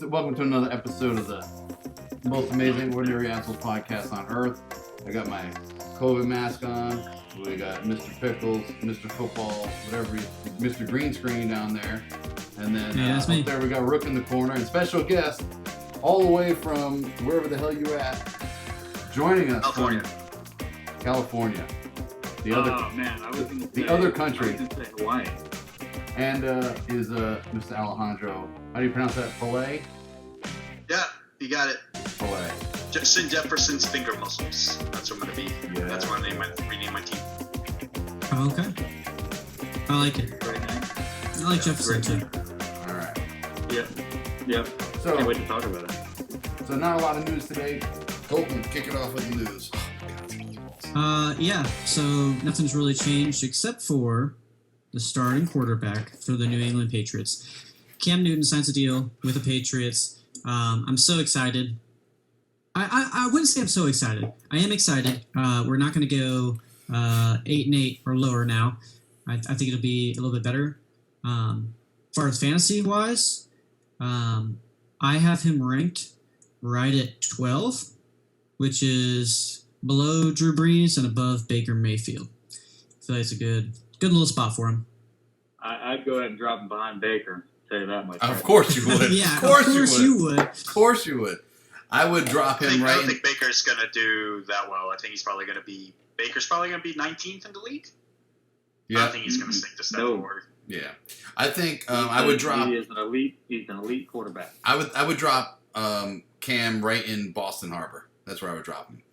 welcome to another episode of the most amazing ordinary assholes podcast on earth. I got my COVID mask on. We got Mr. Pickles, Mr. Football, whatever, Mr. Green Screen down there. And then up there we got Rook in the corner and special guest all the way from wherever the hell you're at, joining us California. from California. The other other country. I was going to say Hawaii. And is Mr. Alejandro, how do you pronounce that? Pallais? Yeah, you got it. Pallais. Justin Jefferson's finger muscles. That's what I'm going to be. Yeah. That's what I'm going to rename my team. Oh, okay. I like it. Right now. I like Jefferson too. All right. Yep. So, can't wait to talk about it. So not a lot of news today. Colton, kick it off with the news. Yeah, so nothing's really changed except for the starting quarterback for the New England Patriots. Cam Newton signs a deal with the Patriots. I'm so excited. I wouldn't say I'm so excited. I am excited. We're not going to go 8-8 or lower now. I think it'll be a little bit better. As far as fantasy-wise, I have him ranked right at 12, which is below Drew Brees and above Baker Mayfield. I feel like it's a good little spot for him. I'd go ahead and drop him behind Baker. Tell you that much. Of course you would. Yeah, of course you would. Of course you would. I would drop him right. I don't think Baker's going to do that well. I think he's probably going to be 19th in the league. Yeah. I don't think he's going to stick to step forward. Yeah, I think I would drop. He's an elite quarterback. I would drop Cam right in Boston Harbor. That's where I would drop him.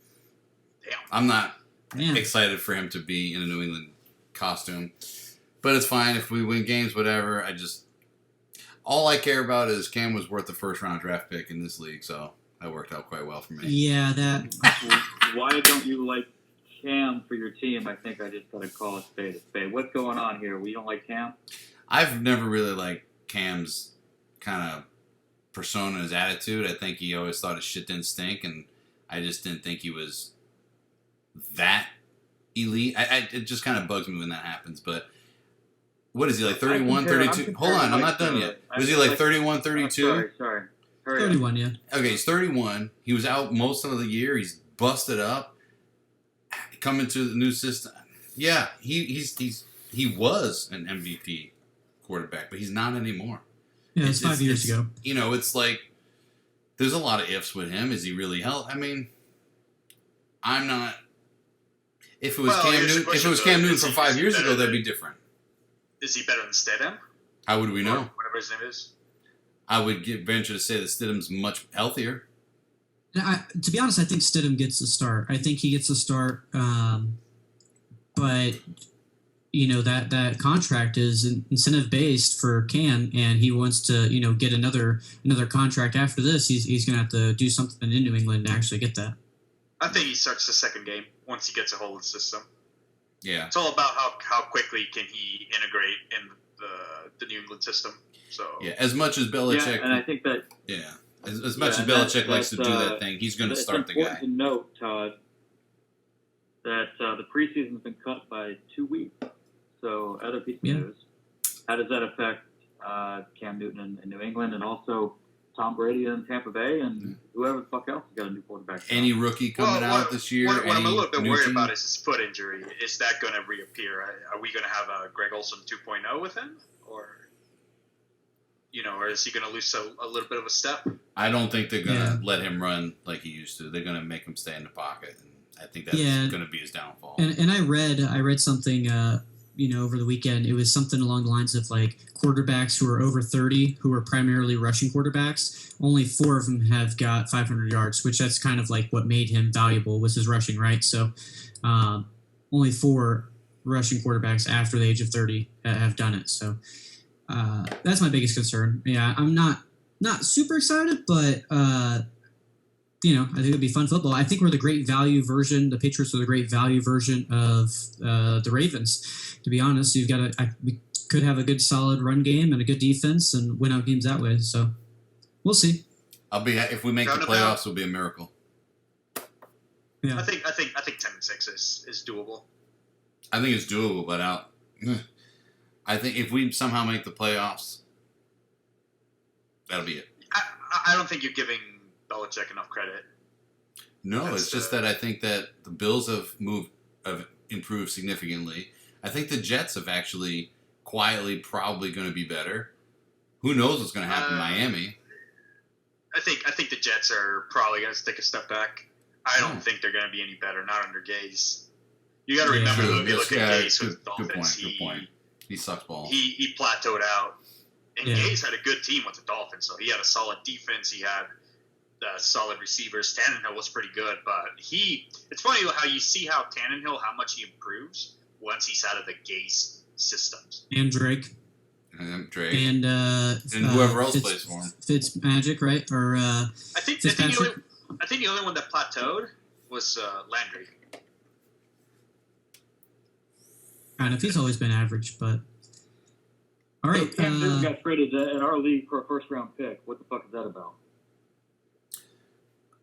Damn. I'm not excited for him to be in a New England costume, but it's fine if we win games. Whatever. All I care about is Cam was worth the first round draft pick in this league, so that worked out quite well for me. Yeah, that. Why don't you like Cam for your team? I think I just got to call a spade a spade. What's going on here? We don't like Cam? I've never really liked Cam's kind of persona, his attitude. I think he always thought his shit didn't stink, and I just didn't think he was that elite. It just kind of bugs me when that happens, but what is he, like 31, 32? Hold on, I'm not done yet. Was he like 31, 32? Sorry. 31, yeah. Okay, he's 31. He was out most of the year. He's busted up. Coming to the new system. Yeah, he was an MVP quarterback, but he's not anymore. Yeah, it's 5 years ago. You know, it's like there's a lot of ifs with him. Is he really healthy? I mean, I'm not. If it was Cam Newton from 5 years ago, that'd be different. Is he better than Stidham? How would we know? Whatever his name is. I would venture to say that Stidham's much healthier. To be honest, I think Stidham gets the start. I think he gets the start, but you know that contract is incentive based for Cam, and he wants to get another contract after this. He's going to have to do something in New England to actually get that. I think he starts the second game once he gets a hold of the system. Yeah, it's all about how quickly can he integrate in the New England system. So yeah, as much as Belichick, and I think that As much as Belichick likes to do that thing, he's going to start the guy. It's important to note, Todd, that the preseason's been cut by 2 weeks. So, other piece of news. How does that affect Cam Newton in New England, and also Tom Brady in Tampa Bay, and whoever the fuck else has got a new quarterback? Any rookie coming out this year? What I'm a little bit worried about is his foot injury. Is that going to reappear? Are we going to have a Greg Olsen 2.0 with him, or is he going to lose a little bit of a step? I don't think they're going to let him run like he used to. They're going to make him stay in the pocket, and I think that's going to be his downfall. And I read something, over the weekend. It was something along the lines of like quarterbacks who are over 30, who are primarily rushing quarterbacks. Only 4 of them have got 500 yards, which that's kind of like what made him valuable was his rushing, right? So only 4 rushing quarterbacks after the age of 30 have done it. So. That's my biggest concern. Yeah, I'm not super excited, but I think it'd be fun football. I think we're the great value version. The Patriots are the great value version of the Ravens. To be honest, we could have a good solid run game and a good defense and win out games that way. So we'll see. If we make the playoffs, it'll be a miracle. Yeah, I think 10-6 is doable. I think it's doable, but I think if we somehow make the playoffs, that'll be it. I don't think you're giving Belichick enough credit. No, it's just that I think that the Bills have improved significantly. I think the Jets have actually quietly probably going to be better. Who knows what's going to happen in Miami? I think the Jets are probably going to take a step back. I don't think they're going to be any better, not under Gase. You got to remember, though, if you look at Gase with the Dolphins, good point. He sucks balls. He plateaued out. And Gase had a good team with the Dolphins, so he had a solid defense. He had solid receivers. Tannehill was pretty good, but it's funny how you see how Tannehill, how much he improves once he's out of the Gase systems. And Drake. And Drake. And whoever else plays for him. Fitzmagic, right? Or I think the only one that plateaued was Landry. Kind of. He's always been average, but all right. So Cam Newton got traded in our league for a first-round pick. What the fuck is that about?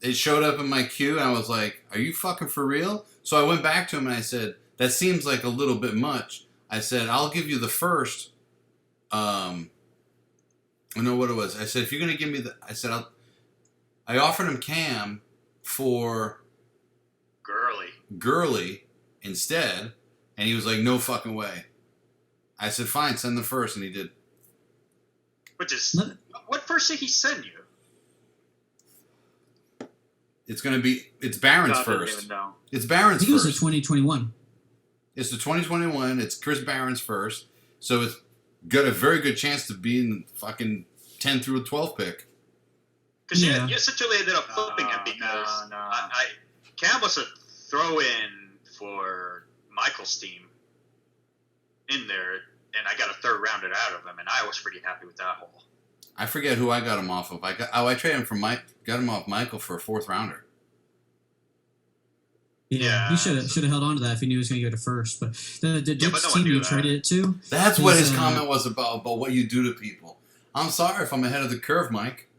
It showed up in my queue, and I was like, "Are you fucking for real?" So I went back to him and I said, "That seems like a little bit much." I said, "I'll give you the first." I know what it was. I said, "If you're gonna give me I offered him Cam for Gurley instead, and he was like, "No fucking way." I said, "Fine, send the first," and he did. What first did he send you? It's Barron's first. It's Barron's I think first. It was the 2021. It's the 2021. It's Chris Barron's first. So it's got a very good chance to be in the fucking 10 through a 12 pick. Because you essentially ended up flipping him because Cam was a throw-in for Michael's team in there, and I got a third rounder out of him, and I was pretty happy with that haul. I forget who I got him off of. I traded him for got him off Michael for a fourth rounder. Yeah, he should have held on to that if he knew he was going to go to first. But the team you traded it to. That's what his comment was about what you do to people. I'm sorry if I'm ahead of the curve, Mike.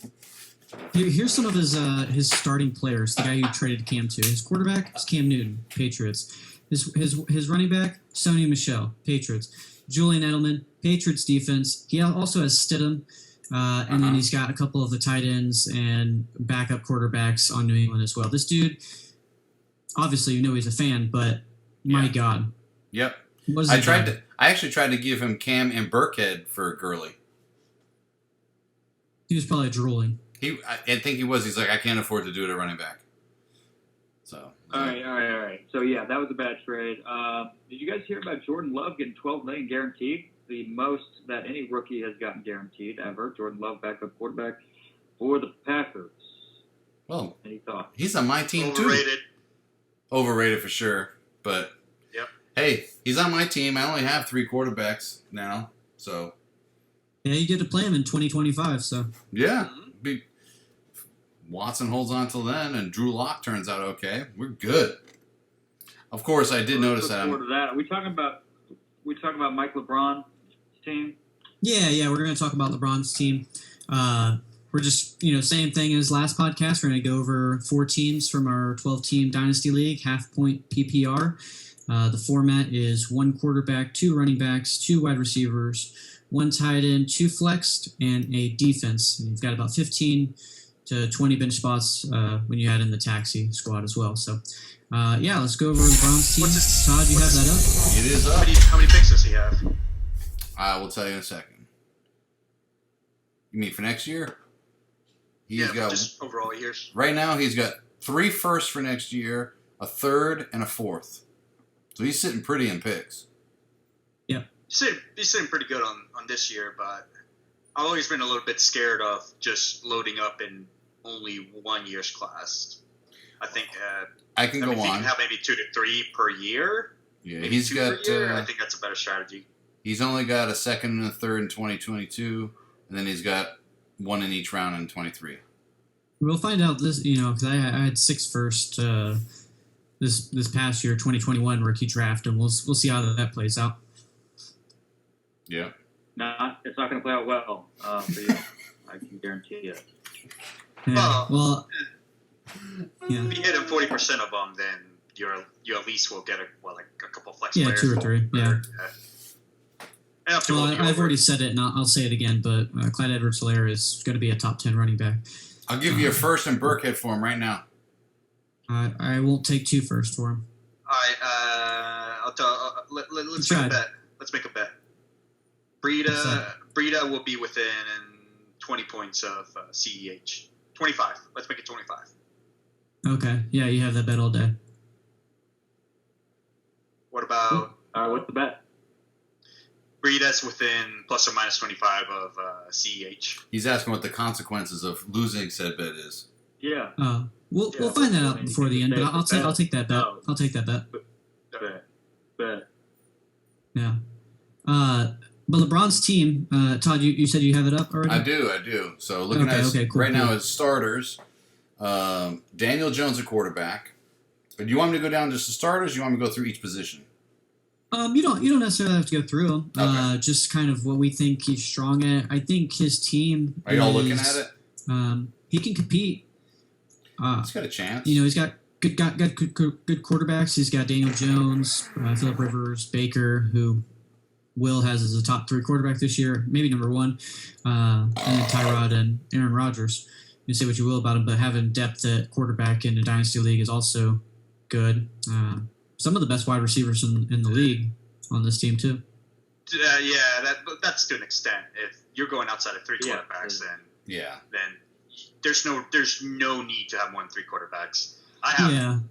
Here's some of his starting players. The guy you traded Cam to. His quarterback is Cam Newton, Patriots. His running back, Sony Michel, Patriots. Julian Edelman, Patriots defense. He also has Stidham. And then he's got a couple of the tight ends and backup quarterbacks on New England as well. This dude, obviously, you know he's a fan, but my God. Yep. I actually tried to give him Cam and Burkhead for Gurley. He was probably drooling. I think he was. He's like, I can't afford to do it at running back. So. All right. So, yeah, that was a bad trade. Did you guys hear about Jordan Love getting $12 million guaranteed? The most that any rookie has gotten guaranteed ever. Jordan Love, backup quarterback for the Packers. Well, any thoughts? He's on my team too. Overrated for sure. But hey, he's on my team. I only have 3 quarterbacks now, so yeah, you get to play him in 2025. So yeah, Watson holds on till then, and Drew Lock turns out okay. We're good. Of course, I did notice that. Are we talking about Mike LeBron's team? Yeah, we're going to talk about LeBron's team. We're just, same thing as last podcast. We're going to go over 4 teams from our 12-team Dynasty League, half-point PPR. The format is 1 quarterback, 2 running backs, 2 wide receivers, 1 tight end, 2 flexed, and a defense. And you've got about 15 to 20 bench spots when you add in the taxi squad as well. So, let's go over LeBron's team. Todd, you have that up? It is up. How many picks does he have? I will tell you in a second. You mean for next year? He's got just overall years. Right now, he's got 3 firsts for next year, a 3rd, and a 4th. So he's sitting pretty in picks. Yeah. He's sitting pretty good on this year, but I've always been a little bit scared of just loading up in only 1 year's class. I think I can go on. You can have maybe 2 to 3 per year. Yeah, maybe he's 2 got. per year. I think that's a better strategy. He's only got a 2nd and a 3rd in 2022, and then he's got 1 in each round in 23. We'll find out this, because I had 6 first this past year, 2021 rookie draft, and we'll see how that plays out. Yeah. It's not going to play out well for you. I can guarantee you. Yeah. Well, if you hit him 40% of them, then you at least will get a couple flex players. Yeah, 2 or 3. Yeah. I've already said it, and I'll say it again, but Clyde Edwards-Helaire is going to be a top 10 running back. I'll give you a first and Burkhead for him right now. I won't take 2 first for him. All right, let's make a bet. Let's make a bet. Brieda will be within 20 points of CEH. 25. Let's make it 25. Okay. Yeah, you have that bet all day. What about... what's the bet? Breida's within plus or minus 25 of CEH. He's asking what the consequences of losing said bet is. Yeah. We'll find that out before the end, but I'll take that bet. I'll take that bet. Bet. Yeah. But LeBron's team, Todd, you said you have it up already? I do. So looking at now his starters, Daniel Jones at quarterback. But do you want me to go down just the starters? Or you want me to go through each position? You don't necessarily have to go through them. Okay. Just kind of what we think he's strong at. I think his team. Are y'all looking at it? He can compete. He's got a chance. He's got good quarterbacks. He's got Daniel Jones, Phillip Rivers, Baker, who Will has as a top 3 quarterback this year, maybe number 1, and then Tyrod and Aaron Rodgers. You say what you will about him, but having depth at quarterback in the Dynasty League is also good. Some of the best wide receivers in the league on this team too. That's to an extent. If you're going outside of 3 quarterbacks, then there's no need to have more than 3 quarterbacks. I have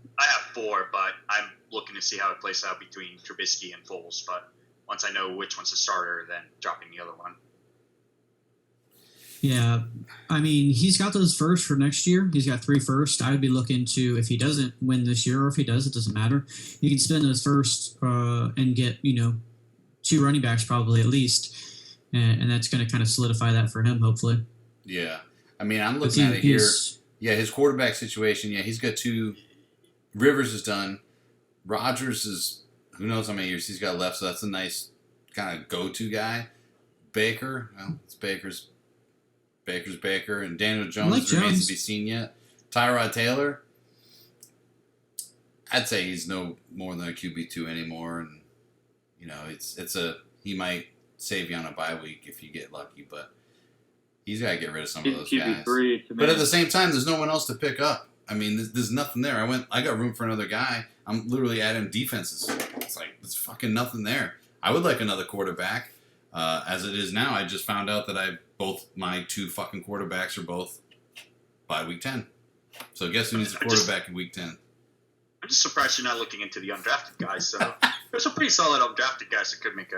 4, but I'm looking to see how it plays out between Trubisky and Foles. But once I know which one's a starter, then dropping the other one. Yeah, I mean, he's got those firsts for next year. He's got 3 firsts. I would be looking to, if he doesn't win this year or if he does, it doesn't matter. You can spend those firsts and get, 2 running backs probably at least. And that's going to kind of solidify that for him, hopefully. Yeah. I mean, I'm looking at it here. Yeah, his quarterback situation, he's got 2. Rivers is done. Rodgers is, who knows how many years he's got left, so that's a nice kind of go-to guy. Baker, it's Baker, and Daniel Jones remains to be seen yet. Tyrod Taylor, I'd say he's no more than a QB2 anymore, and he might save you on a bye week if you get lucky, but he's got to get rid of some of those guys. But at the same time, there's no one else to pick up. I mean, there's nothing there. I got room for another guy. I'm literally adding defenses. It's like there's fucking nothing there. I would like another quarterback. As it is now, I just found out that my 2 fucking quarterbacks are both by week 10. So guess who needs a quarterback in week 10? I'm just surprised you're not looking into the undrafted guys. So there's some pretty solid undrafted guys that could make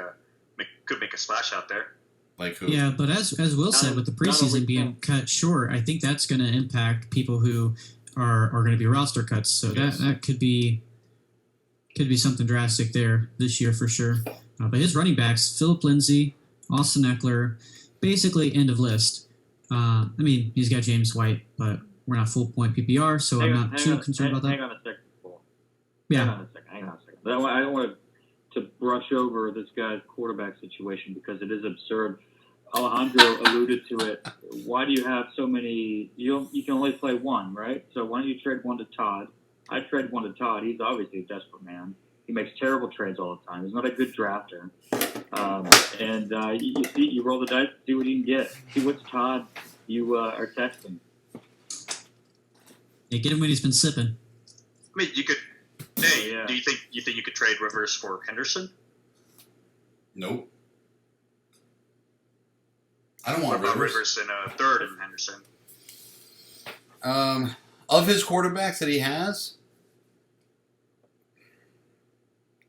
a splash out there. Like who? Yeah, but as Will said, with the preseason being cut short, I think that's going to impact people who are going to be roster cuts. So that could be something drastic there this year for sure. But his running backs, Philip Lindsay, Austin Eckler, basically end of list. I mean, he's got James White, but we're not full point PPR, so I'm not too concerned about that. Hang on a second, Paul. Yeah. Hang on a second. I don't want to brush over this guy's quarterback situation because it is absurd. Alejandro alluded to it. Why do you have so many? You can only play 1, right? So why don't you trade 1 to Todd? I trade 1 to Todd. He's obviously a desperate man. He makes terrible trades all the time. He's not a good drafter. You roll the dice, see what you can get. See what's Todd you are texting. Yeah, get him when he's been sipping. I mean, you could. Hey, do you think you could trade Rivers for Henderson? Nope. I don't want Rivers in a third and Henderson. Of his quarterbacks that he has,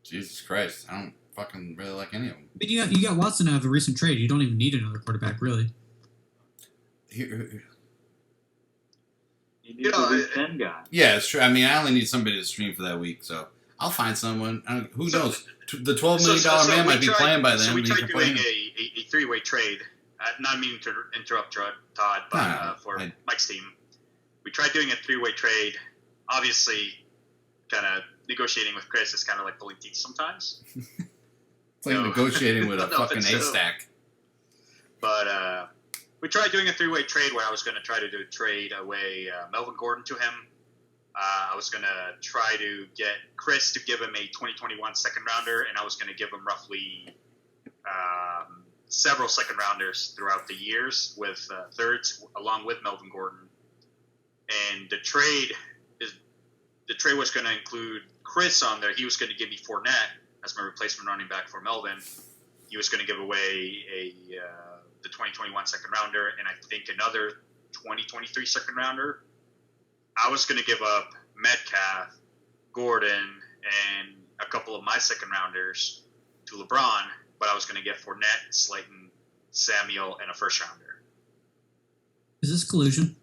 Jesus Christ, I don't fucking really like any of them. But you got Watson out of a recent trade. You don't even need another quarterback, really. Here, You need a week 10 guy. yeah, it's true. I mean, I only need somebody to stream for that week, so I'll find someone. Who knows? The $12 million man might be playing by then. So we tried doing a 3-way trade. Not meaning to interrupt Todd, but for Mike's team. We tried doing a 3-way trade. Obviously, kind of negotiating with Chris is kind of like pulling teeth sometimes. It's like negotiating with a fucking haystack. But we tried doing a 3-way trade where I was going to try to trade away Melvin Gordon to him. I was going to try to get Chris to give him a 2021 second rounder, and I was going to give him roughly several second rounders throughout the years with thirds, along with Melvin Gordon. And the trade was going to include Chris on there. He was going to give me Fournette as my replacement running back for Melvin. He was going to give away the 2021 second rounder, and I think another 2023 second rounder. I was going to give up Metcalf, Gordon, and a couple of my second rounders to LeBron, but I was going to get Fournette, Slayton, Samuel, and a first rounder. Is this collusion?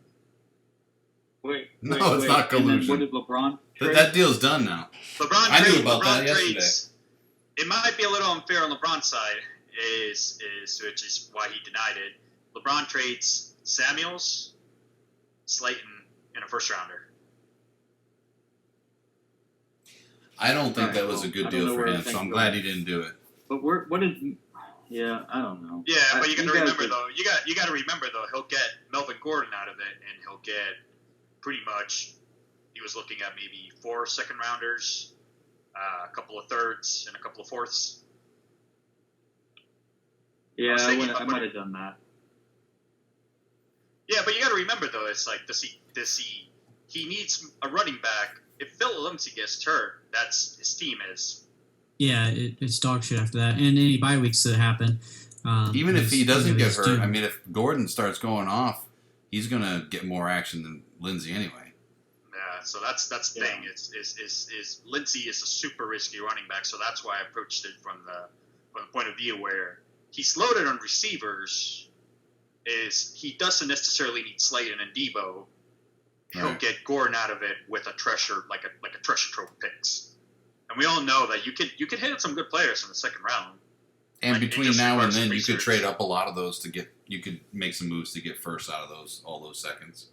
Wait, it's not collusion. And then what did LeBron trade? That deal's done now. I knew about that yesterday. It might be a little unfair on LeBron's side, which is why he denied it. LeBron trades Samuels, Slayton, and a first rounder. I don't think that was a good deal for him, so I'm glad he didn't do it. But what is? Yeah, I don't know. Yeah, but you got to remember though. You got to remember though. He'll get Melvin Gordon out of it, and he'll get pretty much. He was looking at maybe 4 second rounders, a couple of thirds, and a couple of fourths. Yeah, I might have done that. Yeah, but you got to remember though. It's like he needs a running back. If Phil Lindsay gets hurt, that's his team is. Yeah, it's dog shit after that, and any bye weeks that happen. Even if he doesn't get hurt, I mean, if Gordon starts going off, he's gonna get more action than Lindsay anyway. Yeah, so that's the thing. Is Lindsay is a super risky running back, so that's why I approached it from the point of view where he's loaded on receivers. Is he doesn't necessarily need Slayton and Debo. He'll get Gordon out of it with a treasure like a treasure trove of picks, and we all know that you could hit some good players in the second round. And between now and then, you could trade up a lot of those to get. You could make some moves to get first out of all those seconds.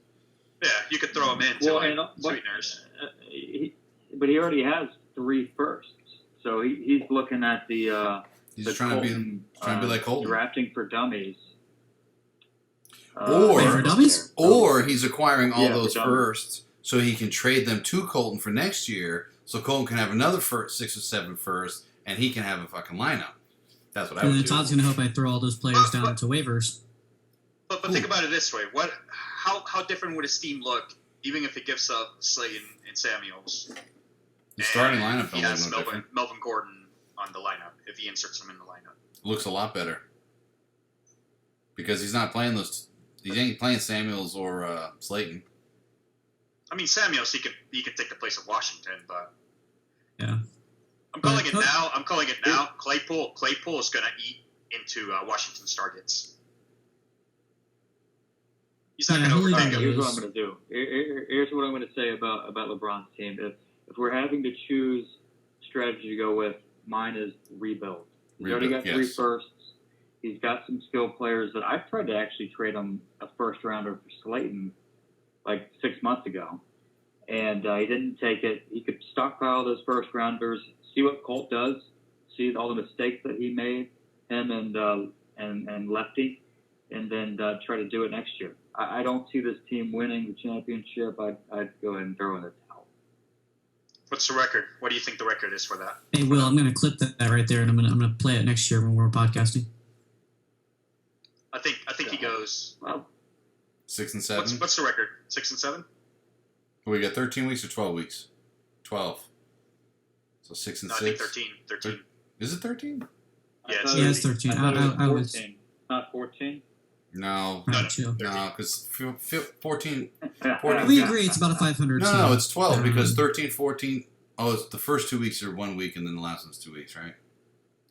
Yeah, you could throw them in sweeteners. But he already has 3 firsts, so he's looking at the. He's trying to be like Colton. Drafting for dummies. Or he's acquiring all those firsts so he can trade them to Colton for next year, so Colton can have another 6 or 7 firsts, and he can have a fucking lineup. That's what I would do. And then Todd's going to hope I throw all those players down to waivers. But think about it this way: how different would his team look, even if it gives up Slayton and Samuels? The starting lineup. He has Melvin Gordon on the lineup if he inserts him in the lineup. Looks a lot better because he's not playing those. He ain't playing Samuels or Slayton. I mean, Samuels, he could take the place of Washington, but yeah, I'm calling it now. Claypool is going to eat into Washington's targets. He's not going to overtake him. Here's what I'm going to do. Here's what I'm going to say about LeBron's team. If we're having to choose strategy to go with, mine is rebuild. He's already got 3 firsts. He's got some skilled players that I've tried to actually trade him a first rounder for Slayton like 6 months ago, and he didn't take it. He could stockpile those first rounders, see what Colt does, see all the mistakes that he made, him and Lefty, and then try to do it next year. I don't see this team winning the championship. I'd go ahead and throw in the towel. What's the record? What do you think the record is for that? Hey, Will, I'm going to clip that right there, and I'm going to play it next year when we're podcasting. I think he goes 6 and 7. What's the record? 6 and 7. We got 13 weeks or 12 weeks. 12. So 6 and 6. I think 13. Is it 13? Yeah, it's 13. I was 14. Not 14. No, because 14. We agree it's about a 500. No, it's 12 because 13, 14. Oh, it's the first 2 weeks are 1 week, and then the last one's 2 weeks, right?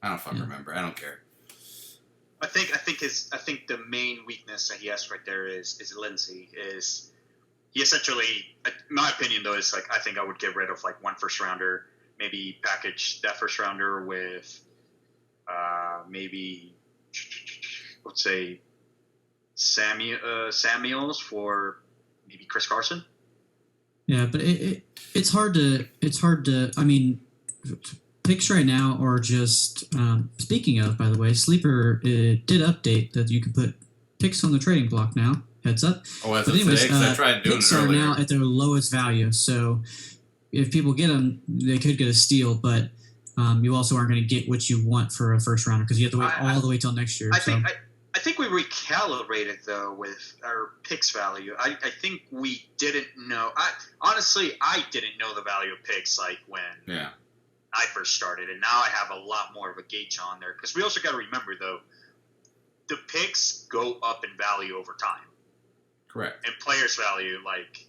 I don't fucking remember. I don't care. I think the main weakness that he has right there is Lindsay. Is he essentially, in my opinion though, is like I think I would get rid of like 1 first rounder, maybe package that first rounder with maybe let's say Samuels for maybe Chris Carson. Yeah, but it's hard to. I mean, picks right now are just. Speaking of, by the way, Sleeper did update that you can put picks on the trading block now. Heads up. Oh, as of today, because I tried doing picks it earlier. are now at their lowest value, so if people get them, they could get a steal. But you also aren't going to get what you want for a first rounder because you have to wait all the way till next year. I think we recalibrated though with our picks value. I think we didn't know. I didn't know the value of picks like when I first started, and now I have a lot more of a gauge on there because we also got to remember though, the picks go up in value over time. Correct. And players' value, like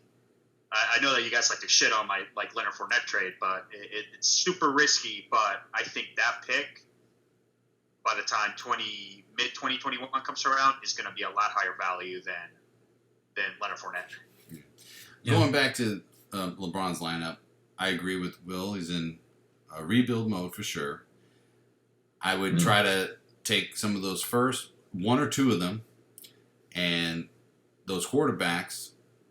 I know that you guys like to shit on my like Leonard Fournette trade, but it's super risky. But I think that pick, by the time mid 2021 comes around, is going to be a lot higher value than Leonard Fournette. Yeah. Going back to LeBron's lineup, I agree with Will. He's in a rebuild mode for sure. I would try to take some of those first, one or two of them, and those quarterbacks,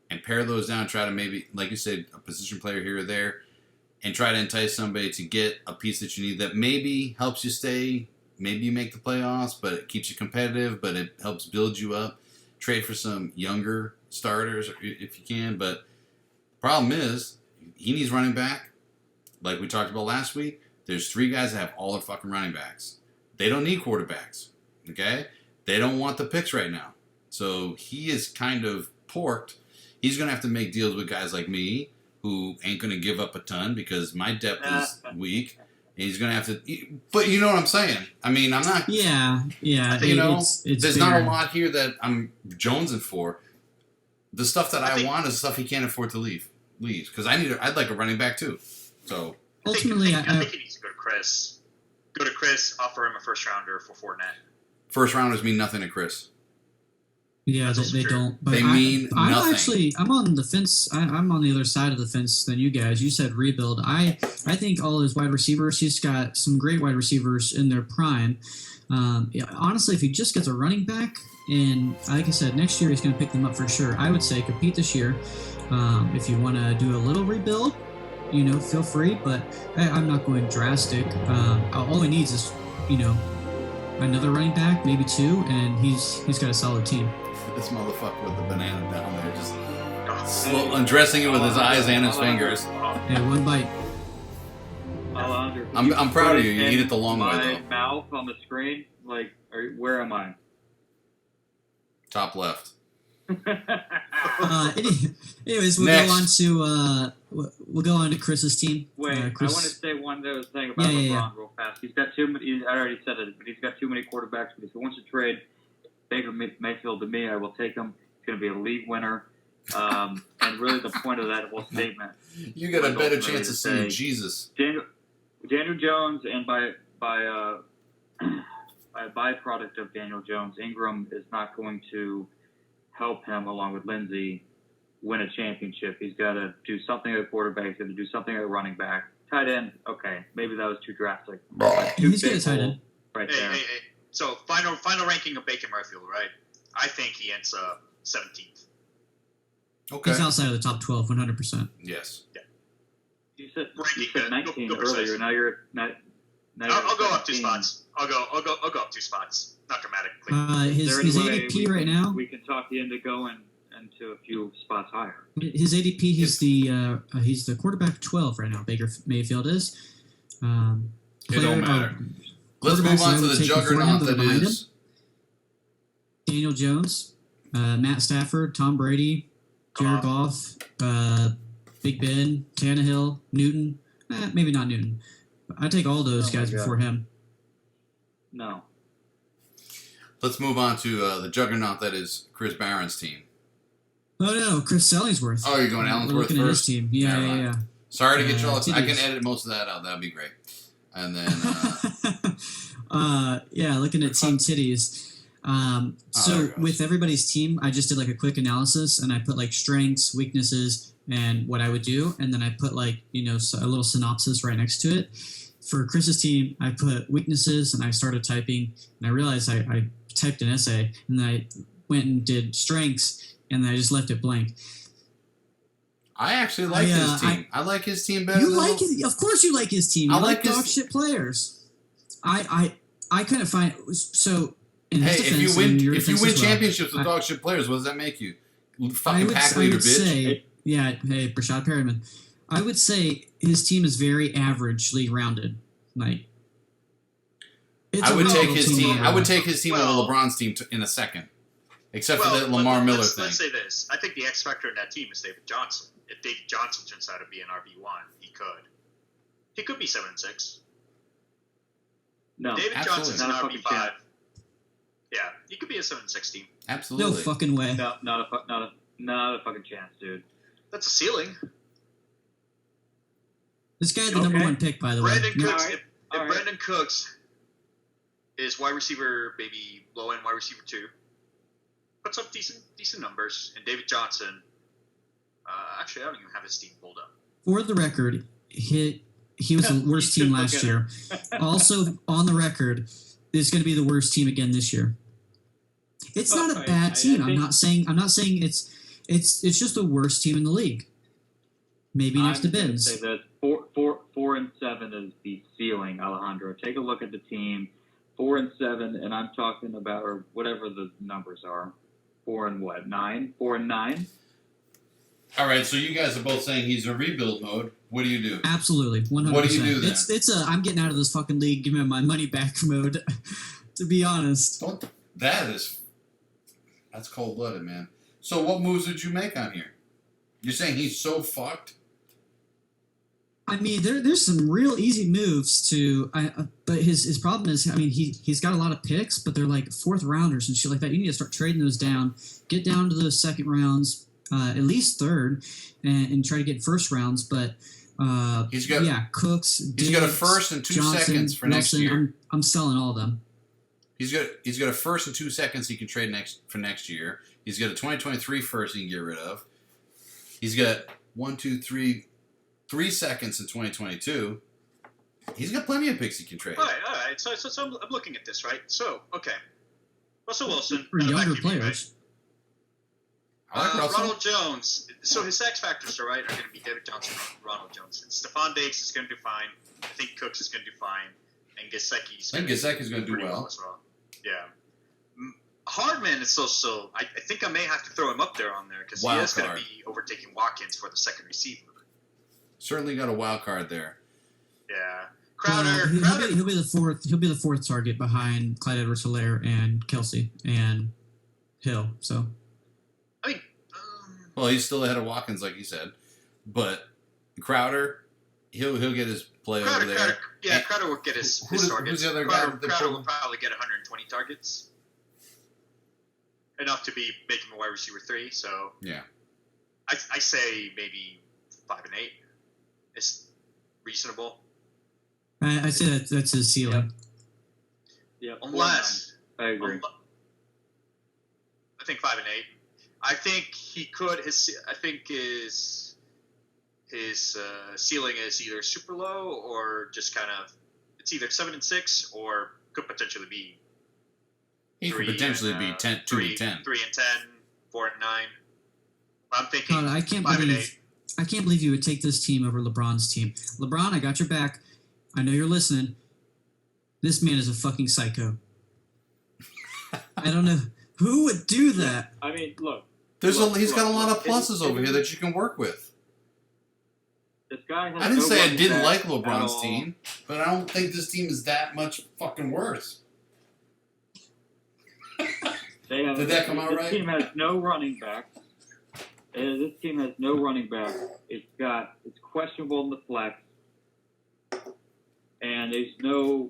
and pare those down. Try to maybe, like you said, a position player here or there, and try to entice somebody to get a piece that you need that maybe helps you stay. Maybe you make the playoffs, but it keeps you competitive, but it helps build you up. Trade for some younger starters if you can. But the problem is, he needs running back. Like we talked about last week, there's 3 guys that have all their fucking running backs. They don't need quarterbacks, okay? They don't want the picks right now. So he is kind of porked. He's going to have to make deals with guys like me who ain't going to give up a ton because my depth is weak. He's going to have to... But you know what I'm saying. I mean, I'm not... Yeah. You know, it's there's not a lot here that I'm jonesing for. The stuff that I want is stuff he can't afford to leave. Because I'd like a running back too. So... Ultimately, I think he needs to go to Chris. Go to Chris, offer him a first rounder for Fournette. First rounders mean nothing to Chris. Yeah, they don't. But they mean nothing. I'm on the fence. I'm on the other side of the fence than you guys. You said rebuild. I think all his wide receivers, he's got some great wide receivers in their prime. Honestly, if he just gets a running back, and like I said, next year he's going to pick them up for sure. I would say compete this year. If you want to do a little rebuild, feel free. But I'm not going drastic. All he needs is, another running back, maybe 2, and he's got a solid team. This motherfucker with the banana down there, just undressing it with his eyes and his fingers. Yeah, one bite. I'm proud of you. You eat it the long way, though. My mouth on the screen, like, where am I? Top left. Anyways, we'll go on to Chris's team. Wait, Chris... I want to say one other thing about LeBron real fast. He's got too many. I already said it, but he's got too many quarterbacks. But if he wants to trade Baker Mayfield to me, I will take him. He's going to be a league winner. And really, the point of that whole statement. You got a better chance of seeing Jesus. Daniel Jones, and by a byproduct of Daniel Jones, Ingram is not going to help him, along with Lindsey, win a championship. He's got to do something at quarterback. He's got to do something at running back. Tight end, okay, maybe that was too drastic. He's got a tight end. Right there. Hey. So final ranking of Baker Mayfield, right? I think he ends 17th. Okay. He's outside of the top 12, 100%. Yes. Yeah. You said 19 earlier. Now you're not. I'll go up 2 spots. I'll go up 2 spots. Not dramatically. His ADP right now. We can talk you into going into a few spots higher. His ADP, he's the quarterback 12 right now. Baker Mayfield is. It don't matter. Let's move on to the juggernaut that is Daniel Jones, Matt Stafford, Tom Brady, Jared Goff, Big Ben, Tannehill, Newton. Maybe not Newton. I'd take all those guys before him. No. Let's move on to the juggernaut that is Chris Barron's team. Oh, no, Chris Ellingsworth. Oh, you're going Ellingsworth looking first? At his team. Yeah. Sorry to get you all. I can edit most of that out. That'd be great. And then... looking at team titties. So with everybody's team, I just did like a quick analysis, and I put like strengths, weaknesses, and what I would do, and then I put like a little synopsis right next to it. For Chris's team, I put weaknesses, and I started typing, and I realized I typed an essay, and then I went and did strengths, and then I just left it blank. I actually like his team. I like his team better. You like it? Of course, you like his team. You like dog shit players. I couldn't find so. In his defense, if you win championships with dog shit players, what does that make you? Fucking pack leader, bitch. Hey, Brashad Perryman. I would say his team is very averagely rounded. Like, it's I a would real take little his team team. over I would there. take his team Well- over LeBron's team in a second, except for Well, that Lamar Miller let's, thing. Let's say this. I think the X factor in that team is David Johnson. If David Johnson turns out to be an RB1, he could. He could be 7-6. No, David absolutely. Johnson's an Not a fucking RB5. chance. Yeah, he could be a 7-6 team. Absolutely. No fucking way. no, not a fucking chance, dude. That's a ceiling. This guy had the Okay. number 1 pick, by the way. Brandon No, Cooks. Alright, If alright. Brandon Cooks is wide receiver, maybe low end wide receiver 2, puts up decent numbers, and David Johnson. Actually, I don't even have his team pulled up. for the record, he was the worst You team should last look year. Also, on the record, it's going to be the worst team again this year. It's not a I bad team. I'm think- not saying it's just the worst team in the league. Maybe next to I'm gonna Ben's. say that 4-7 is the ceiling, Alejandro. Take a look at the team. 4-7, and I'm talking about, or whatever the numbers are. 9? 4-9. All right, so you guys are both saying he's in rebuild mode. What do you do? Absolutely, 100%. What do you do then? It's a I'm getting out of this fucking league. Give me my money back mode. To be honest, That's cold blooded, man. So what moves did you make on here? You're saying he's so fucked? I mean, there's some real easy moves to. But his problem is, I mean, he's got a lot of picks, but they're like 4th rounders and shit like that. You need to start trading those down, get down to those 2nd rounds, at least 3rd, and try to get 1st rounds. But He's got Cooks. he's got a Diggs, 1st and 2 Johnson, seconds for next Wilson. year. I'm selling all of them. He's got a 1st and 2 seconds he can trade next year. He's got a 2023 first he can get rid of. He's got 3 seconds in 2022. He's got plenty of picks he can trade. All right. So I'm looking at this, right? So, okay. Russell Wilson. For out of younger that QB, right? players. I like Russell. Ronald Jones. So his X factors, are right, are going to be David Johnson and Ronald Jones. And Stephon Diggs is going to do fine. I think Cooks is going to do fine. And Gesicki's I think Gesicki's going to do pretty well. as well. Yeah. Hardman is also. I think I may have to throw him up there on there because he Wild is going to card. be overtaking Watkins for the second receiver. Certainly got a wild card there. Yeah. Crowder. He'll be the 4th. He'll be the 4th target behind Clyde Edwards-Helaire and Kelsey and Hill. So I mean, Well, he's still ahead of Watkins, like you said. But Crowder, he'll get his play over there. Crowder will get his Who's targets. the other guy Crowder, that they Crowder pulled? will probably get 120 targets. Enough to be making a wide receiver 3. So Yeah. I say maybe 5 and 8 is reasonable. I say that's his ceiling. Yeah, Unless 4-9. I agree. I think 5 and 8. I think he could. I think his ceiling is either super low or just kind of. It's either 7 and 6 or could potentially be. He could potentially be 10, 2 and 10. 3 and 10, 4 and 9. I'm thinking God, I can't 5 and 8. believe you would take this team over LeBron's team. LeBron, I got your back. I know you're listening. This man is a fucking psycho. I don't know who would do that. I mean, look. He's got a lot of look, pluses over here that you can work with. This guy has I didn't no say I running didn't like back at LeBron's all. team, but I don't think this team is that much fucking worse. They have, Did that come out this right? team has no running back. This team has no running back. It's questionable in the flex, and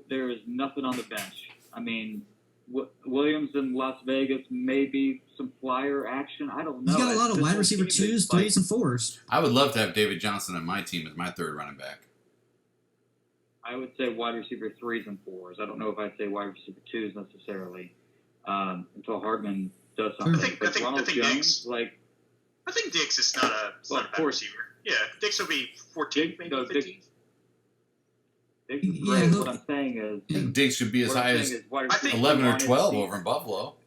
there is nothing on the bench. I mean, Williams in Las Vegas, maybe some flyer action. I don't know. He's got a lot of This wide whole receiver team is 2s, like- 3s, and 4s. I would love to have David Johnson on my team as my 3rd running back. I would say wide receiver 3s and 4s. I don't know if I'd say wide receiver 2s necessarily until Hardman does something. I think Ronald Diggs- Jones, like, I think Diggs is not a Well, bad of course. receiver. Yeah, Diggs will be 14, maybe No, 15. Diggs is Yeah, great. he'll- What I'm saying is, I think Diggs should be as what I'm high saying as is wide I think receiver 11 or one is 12 the- over in Buffalo.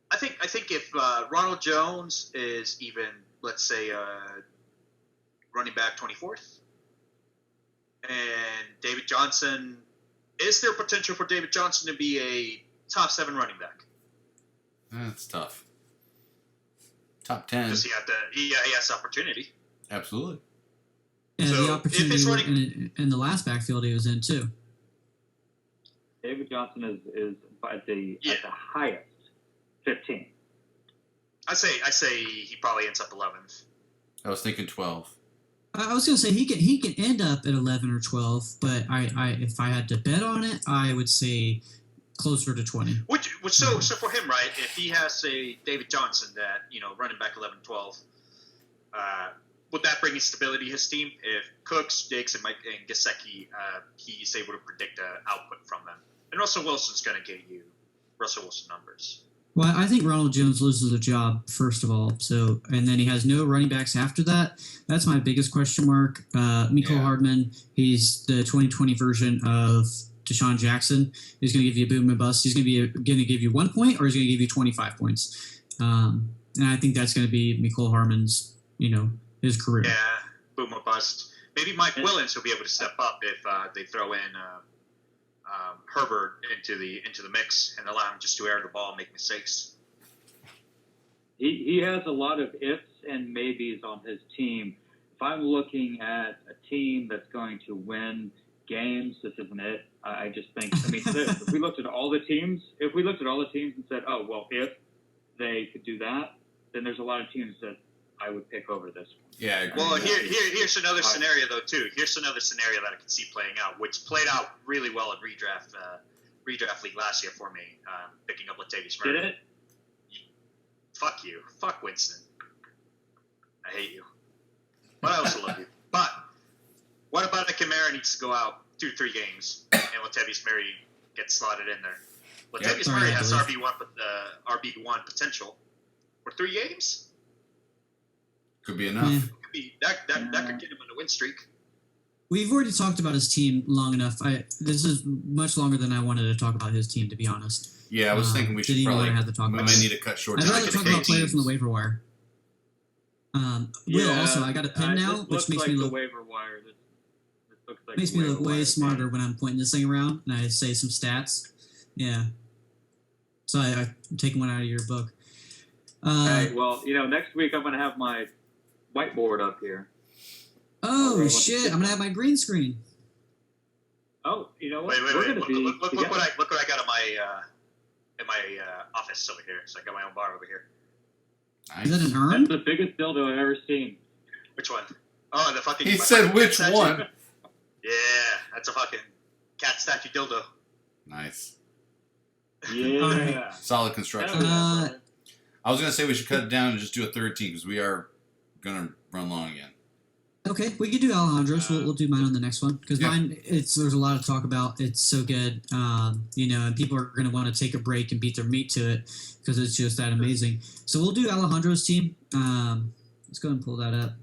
I think if Ronald Jones is even, let's say, running back 24th, and David Johnson, is there potential for David Johnson to be a top 7 running back? That's tough. Top 10. Because he has opportunity. Absolutely. And So, the if opportunity it's running- in the last backfield he was in, too. David Johnson is at the highest 15. I say he probably ends up 11th. I was thinking 12. I was gonna say he can end up at 11 or 12, but I if I had to bet on it, I would say closer to 20. So for him, right? If he has, say, David Johnson, that running back 11, 12, would that bring stability to his team? If Cooks, Diggs, and Gesicki, he's able to predict output from them, and Russell Wilson's going to get you Russell Wilson numbers. Well, I think Ronald Jones loses a job, first of all. So, and then he has no running backs after that. That's my biggest question mark. Mecole Hardman, he's the 2020 version of Deshaun Jackson. He's going to give you a boom and bust. He's going to give you 1 point, or he's going to give you 25 points. And I think that's going to be Mecole Hardman's, his career. Yeah, boom or bust. Maybe Mike Williams will be able to step up if they throw in Herbert into the mix and allow him just to air the ball and make mistakes. He has a lot of ifs and maybes on his team. If I'm looking at a team that's going to win games, this isn't it. I just think. If we looked at all the teams, and said, "Oh, well, if they could do that," then there's a lot of teams that I would pick over this one. Yeah, I agree. Well, here's another scenario though too. Here's another scenario that I can see playing out, which played out really well in redraft league last year for me, picking up Latavius Murray. Did it? Fuck you. Fuck Winston. I hate you. But I also love you. But what about if Kamara needs to go out 2-3 games and Latavius Murray gets slotted in there? Latavius Murray has RB1 potential for 3 games. Could be enough. That could get him in a win streak. We've already talked about his team long enough. This is much longer than I wanted to talk about his team, to be honest. Yeah, I was thinking we should probably. We might need to cut short. I'd rather talk about players from the waiver wire. Also, I got a pin now, which makes me look the waiver wire. This looks like makes me look way smarter when I'm pointing this thing around and I say some stats. Yeah. So I'm taking one out of your book. Okay, well, next week I'm going to have my whiteboard up here. Oh, shit. I'm going to have my green screen. Oh, you know what? Wait. Look what I got in my office over here. So I got my own bar over here. Nice. Is that an urn? That's the biggest dildo I've ever seen. Which one? Oh, the fucking... He said which one? Yeah, that's a fucking cat statue dildo. Nice. Yeah. Right. Solid construction. I was going to say we should cut it down and just do a third team because we are going to run long again. Okay, we could do Alejandro's. We'll do mine on the next one because mine, there's a lot to talk about. It's so good, and people are going to want to take a break and beat their meat to it because it's just that amazing. So we'll do Alejandro's team. Let's go and pull that up.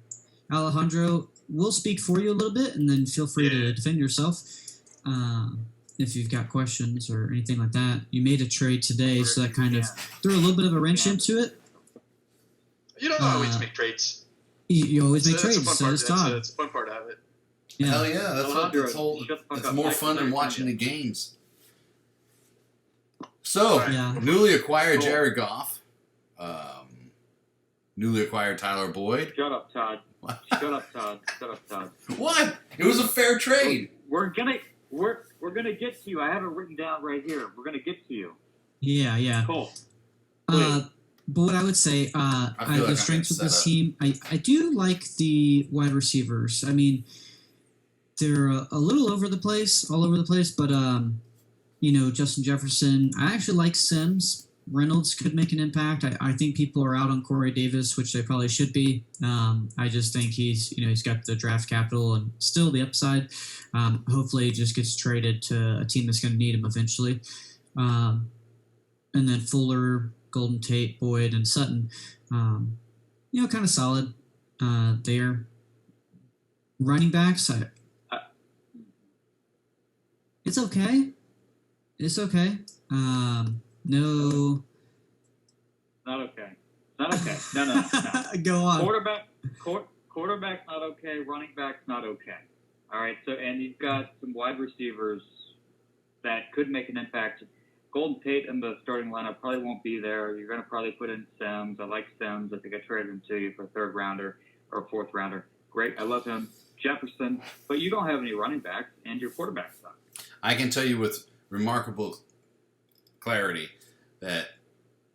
Alejandro, we'll speak for you a little bit, and then feel free to defend yourself if you've got questions or anything like that. You made a trade today, so that kind of threw a little bit of a wrench into it. You don't always make trades. You always make trades, so does Todd. It's a fun part of it. Yeah. Hell yeah, that's more fun than watching the games. So, newly acquired Jared Goff, newly acquired Tyler Boyd. Shut up, Todd. Shut up, Todd. What? It was a fair trade. We're gonna get to you. I have it written down right here. We're gonna get to you. Yeah. Cool. But what I would say, the strengths of this team, I do like the wide receivers. I mean, they're a little all over the place, but, Justin Jefferson, I actually like Sims. Reynolds could make an impact. I think people are out on Corey Davis, which they probably should be. I just think he's got the draft capital and still the upside. Hopefully he just gets traded to a team that's going to need him eventually. And then Fuller, Golden Tate, Boyd, and Sutton, kind of solid there. Running backs, it's okay. No. Not okay. No. Go on. Quarterback not okay. Running back's not okay. All right. So, and you've got some wide receivers that could make an impact. Golden Tate in the starting lineup probably won't be there. You're going to probably put in Sims. I like Sims. I think I traded him to you for a third rounder or a fourth rounder. Great. I love him. Jefferson. But you don't have any running backs, and your quarterback sucks. I can tell you with remarkable clarity that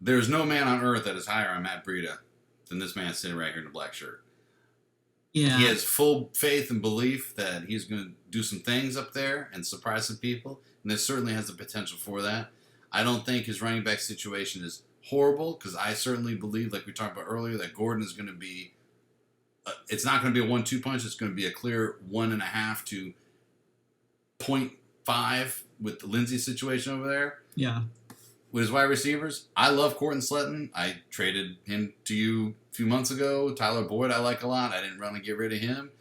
there's no man on earth that is higher on Matt Brieda than this man sitting right here in the black shirt. Yeah. He has full faith and belief that he's going to do some things up there and surprise some people, and there certainly has the potential for that. I don't think his running back situation is horrible, because I certainly believe, like we talked about earlier, that Gordon is going to be it's not going to be a 1-2 punch. It's going to be a clear 1.5 to 0.5 with the Lindsey situation over there. Yeah. With his wide receivers, I love Courtland Sutton. I traded him to you a few months ago. Tyler Boyd I like a lot. I didn't want to get rid of him.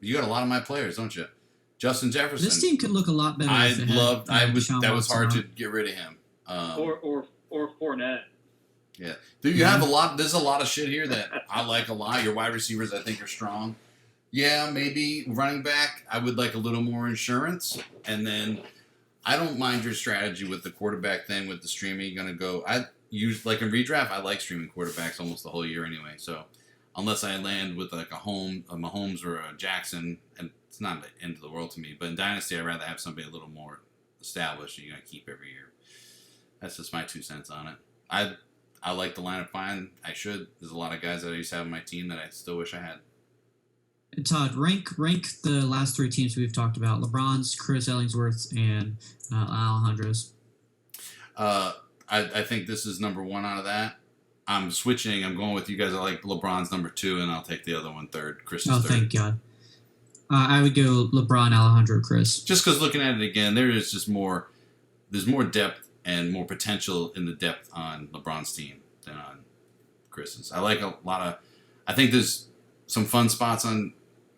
You got a lot of my players, don't you? Justin Jefferson. This team could look a lot better. That was hard to get rid of him. Or Fournette. Yeah. There's a lot of shit here that I like a lot. Your wide receivers I think are strong. Yeah, maybe running back, I would like a little more insurance. And then I don't mind your strategy with the quarterback thing with the streaming. You're going to go, I use, like in redraft, I like streaming quarterbacks almost the whole year anyway. So unless I land with like a Mahomes or a Jackson, and it's not the end of the world to me. But in Dynasty, I'd rather have somebody a little more established you're going to keep every year. That's just my 2 cents on it. I like the lineup fine. I should. There's a lot of guys that I used to have on my team that I still wish I had. And Todd, rank the last 3 teams we've talked about: LeBron's, Chris Ellingsworth, and Alejandro's. I think this is number 1 out of that. I'm switching. I'm going with you guys. I like LeBron's number 2, and I'll take the other one third. Chris is third. Thank God. I would go LeBron, Alejandro, Chris. Just because looking at it again, there's more depth and more potential in the depth on LeBron's team than on Chris's. I like a lot of. I think there's some fun spots on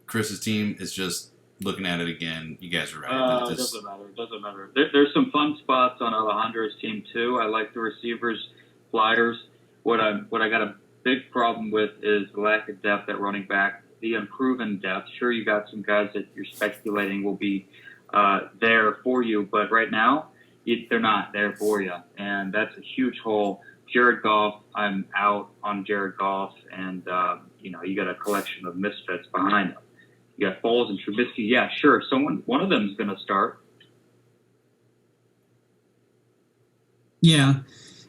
Chris's team. It's just looking at it again. You guys are right. It doesn't matter. There's some fun spots on Alejandro's team too. I like the receivers, flyers. What I got a big problem with is the lack of depth at running back. The unproven depth. Sure, you got some guys that you're speculating will be there for you, but right now they're not there for you, and that's a huge hole. Jared Goff, I'm out on Jared Goff, and you got a collection of misfits behind him. You got Foles and Trubisky. Yeah, sure, one of them is going to start. Yeah,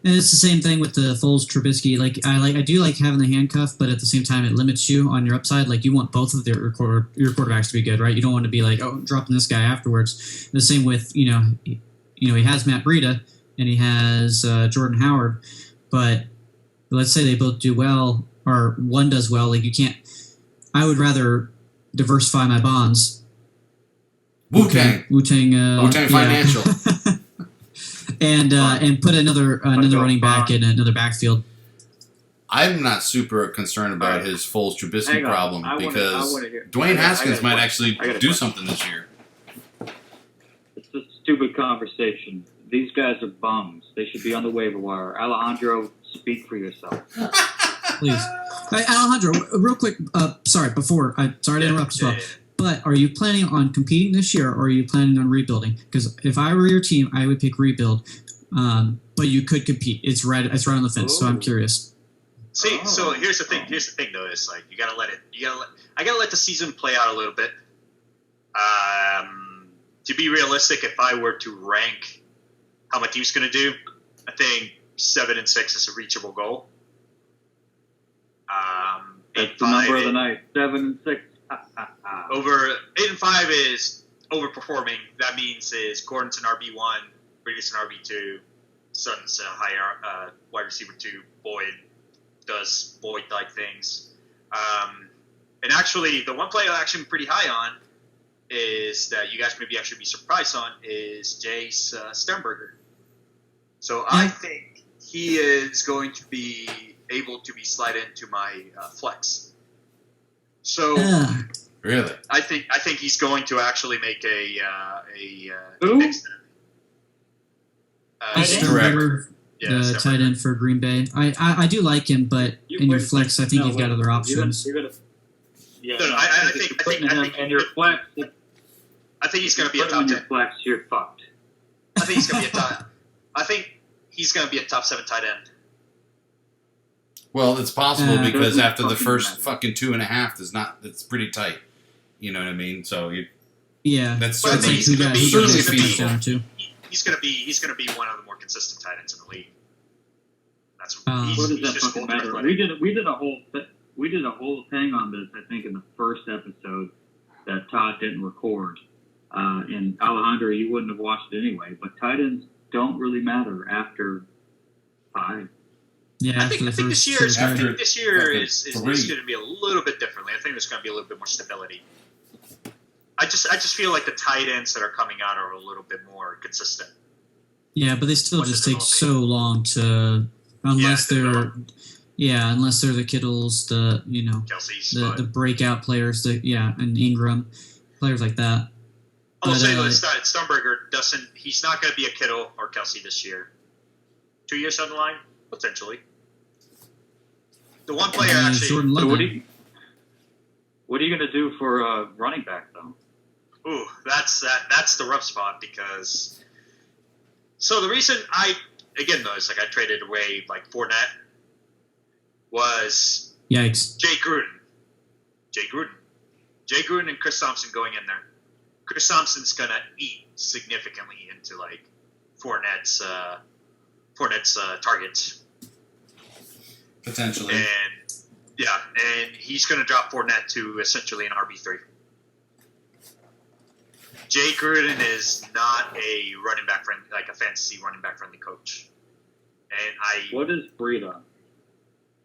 and it's the same thing with the Foles Trubisky. I do like having the handcuff, but at the same time, it limits you on your upside. Like you want both of your quarterbacks to be good, right? You don't want to be like, I'm dropping this guy afterwards. The same with he has Matt Brieda and he has Jordan Howard, but let's say they both do well or one does well. Like you can't. I would rather diversify my bonds. Wu-Tang Financial. and put another running back in another backfield. I'm not super concerned about his Foles Trubisky problem because Dwayne Haskins might actually do something this year. It's a stupid conversation. These guys are bums. They should be on the waiver wire. Alejandro, speak for yourself. Please. Hey, Alejandro, real quick, sorry to interrupt as well. But are you planning on competing this year, or are you planning on rebuilding? Because if I were your team, I would pick rebuild. But you could compete. It's right on the fence. So I'm curious. See, so here's the thing. Though, is like I gotta let the season play out a little bit. To be realistic, if I were to rank how my team's gonna do, I think 7-6 is a reachable goal. That's the number of the night. 7-6. Over 8-5 is overperforming. That means is Gordon's an RB1, Brieda's an RB2, Sutton's a higher wide receiver 2. Boyd does Boyd-like things. And actually, the one player I'm actually pretty high on is that you guys maybe actually be surprised on is Jace Sternberger. So I think he is going to be able to be slid into my flex. So really, I think he's going to actually make a Sternberger, the tight end for Green Bay. I do like him, but in your flex, I think you've got other options. I think in your flex. I think he's going to be a top 10. Flex, you're fucked. I think he's going to be a top. I think he's going to be a top 7 tight end. Well, it's possible because after the first fucking 2.5, it's pretty tight. You know what I mean? So Yeah, That's But I think certainly he's going to be touchdown too. he's going to be one of the more consistent tight ends in the league. That's What What does he's that just fucking ultra matter? athletic. We did a whole thing on this. I think in the first episode that Todd didn't record. And Alejandro, you wouldn't have watched it anyway. But tight ends don't really matter after 5. Yeah, I think this year is After going three. to be a little bit differently. I think there's going to be a little bit more stability. I just feel like the tight ends that are coming out are a little bit more consistent. Yeah, but they still What's just the take development? so long to, unless Yeah, they're, unless they're the Kittles, Kelsey's. the breakout players, and Ingram, players like that. I'll But, say this: that Sternberger he's not going to be a Kittle or Kelsey this year. 2 years down the line, potentially. The one player actually. Jordan So Love. what are you going to do for running back though? Ooh, that's the rough spot because. So the reason I traded away like Fournette was Yikes. Jay Gruden and Chris Thompson going in there. Chris Thompson's gonna eat significantly into like Fournette's targets, potentially. and he's gonna drop Fournette to essentially an RB3. Jay Gruden is not a running back friendly, like a fantasy running back friendly coach, and What is Brieda?